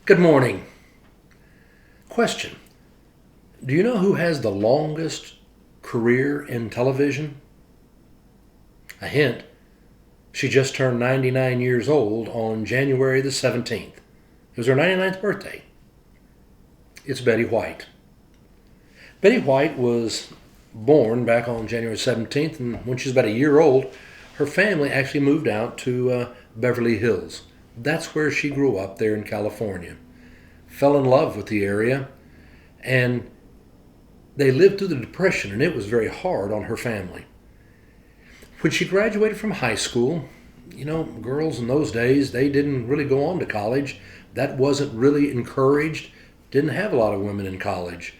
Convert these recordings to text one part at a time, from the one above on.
Good morning. Question. Do you know who has the longest career in television? A hint. She just turned 99 years old on January the 17th. It was her 99th birthday. It's Betty White. Betty White was born back on January 17th, and when she was about a year old, her family actually moved out to Beverly Hills. That's where she grew up there in California. Fell in love with the area, and they lived through the Depression, and it was very hard on her family. When she graduated from high school, girls in those days, they didn't really go on to college. That wasn't really encouraged. Didn't have a lot of women in college.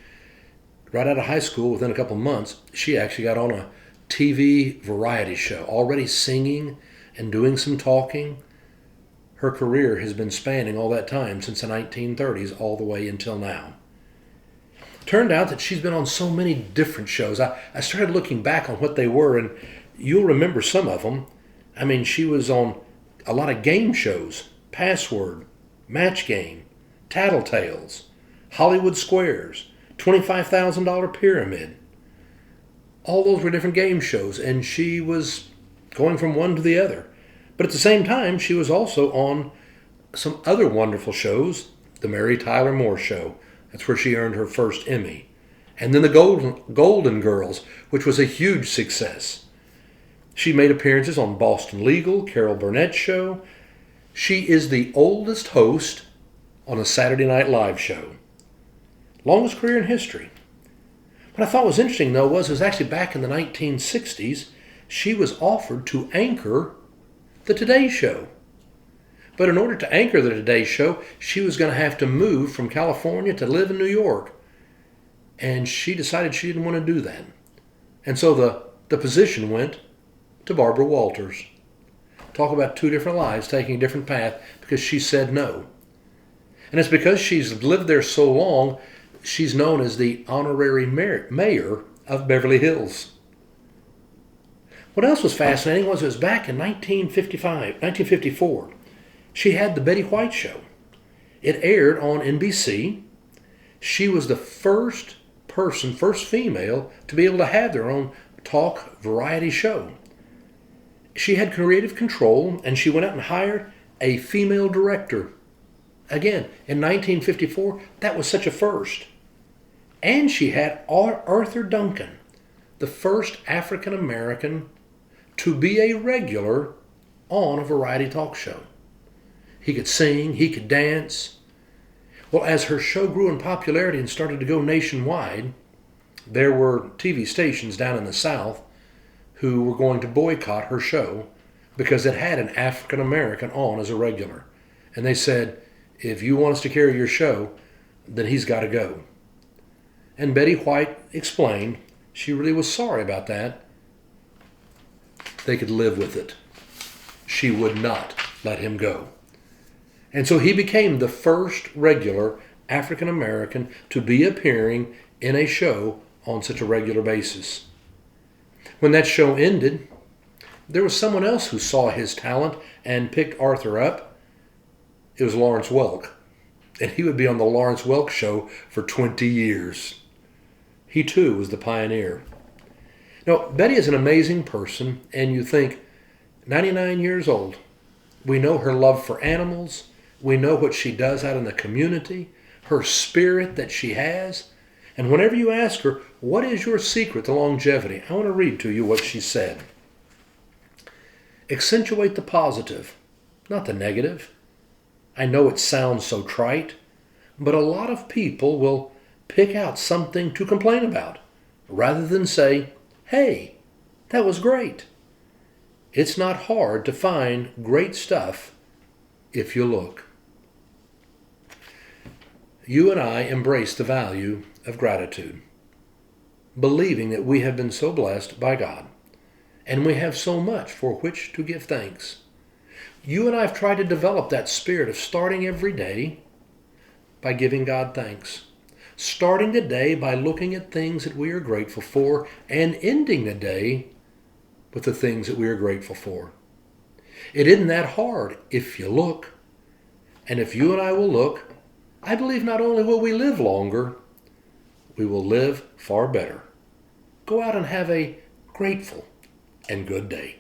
Right out of high school, within a couple of months, she actually got on a TV variety show, already singing and doing some talking. Her career has been spanning all that time since the 1930s all the way until now. Turned out that she's been on so many different shows. I started looking back on what they were, and you'll remember some of them. I mean, she was on a lot of game shows. Password, Match Game, Tattletales, Hollywood Squares, $25,000 Pyramid. All those were different game shows, and she was going from one to the other. But at the same time, she was also on some other wonderful shows. The Mary Tyler Moore Show. That's where she earned her first Emmy. And then the Golden Girls, which was a huge success. She made appearances on Boston Legal, Carol Burnett's show. She is the oldest host on a Saturday Night Live show. Longest career in history. What I thought was interesting, though, was actually back in the 1960s, she was offered to anchor the Today Show. But in order to anchor the Today Show, she was going to have to move from California to live in New York. And she decided she didn't want to do that. And so the position went to Barbara Walters. Talk about two different lives taking a different path because she said no. And it's because she's lived there so long, she's known as the honorary mayor of Beverly Hills. What else was fascinating was it was back in 1954. She had the Betty White Show. It aired on NBC. She was the first female to be able to have their own talk variety show. She had creative control, and she went out and hired a female director. Again, in 1954, that was such a first. And she had Arthur Duncan, the first African American to be a regular on a variety talk show. He could sing, he could dance. Well, as her show grew in popularity and started to go nationwide, there were TV stations down in the South who were going to boycott her show because it had an African American on as a regular. And they said, if you want us to carry your show, then he's got to go. And Betty White explained she really was sorry about that. They could live with it. She would not let him go. And so he became the first regular African American to be appearing in a show on such a regular basis. When that show ended, there was someone else who saw his talent and picked Arthur up. It was Lawrence Welk. And he would be on the Lawrence Welk Show for 20 years. He too was the pioneer. Now, Betty is an amazing person, and you think, 99 years old. We know her love for animals. We know what she does out in the community, her spirit that she has. And whenever you ask her, what is your secret to longevity? I want to read to you what she said. Accentuate the positive, not the negative. I know it sounds so trite, but a lot of people will pick out something to complain about rather than say, hey, that was great. It's not hard to find great stuff if you look. You and I embrace the value of gratitude, believing that we have been so blessed by God, and we have so much for which to give thanks. You and I have tried to develop that spirit of starting every day by giving God thanks. Starting the day by looking at things that we are grateful for, and ending the day with the things that we are grateful for. It isn't that hard if you look. And if you and I will look, I believe not only will we live longer, we will live far better. Go out and have a grateful and good day.